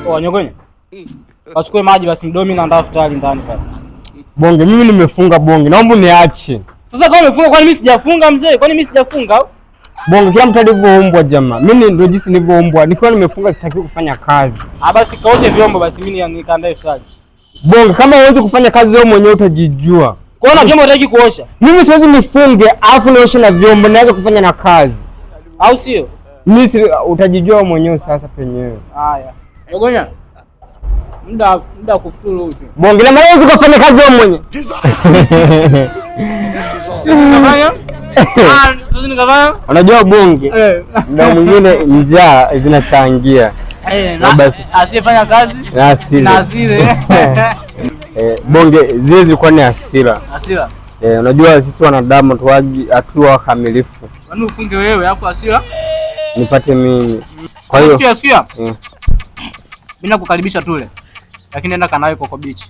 Oh, Nyogonya. Wachukue maji basi mdomi na daftari ndani pale. Bonge, mimi nimefunga bonge. Naomba niache. Sasa kama umefunga kwani mimi sijafunga mzee? Kwani mimi sijafunga au? Bonge, kila mtu alivyoumbwa jamaa. Mimi ndio jinsi nilivyoumbwa. Nikiwa nimefunga sitaki kufanya kazi. Basi kaoshe vyombo basi mimi nikaandae iftari. Bonge, kama huwezi kufanya kazi wewe mwenyewe utajijua. Kwaona vyombo unataka kuosha? Mimi siwezi nifunge afu nioshe na vyombo, naweza kufanya na kazi. Au sio? Mimi utajijua mwenyewe sasa penyewe. Haya. Nyogonya. Muda kufuturu huko. Bonge, na maana ukafanya kazi wewe mwenyewe. Unafanya? Sasa nikafanya? Unajua bonge. Ndio mwingine njaa zinachangia. Asiyefanya kazi na asile. Bonge zile zilikuwa ni hasira. Hasira. Unajua sisi wanadamu hatuwa kamilifu. Kwani ufunge wewe hapo hasira? Nipate mimi. Kwa hiyo sikia. Mimi nakukaribisha tule. Lakini nenda kanawe Coco Beach.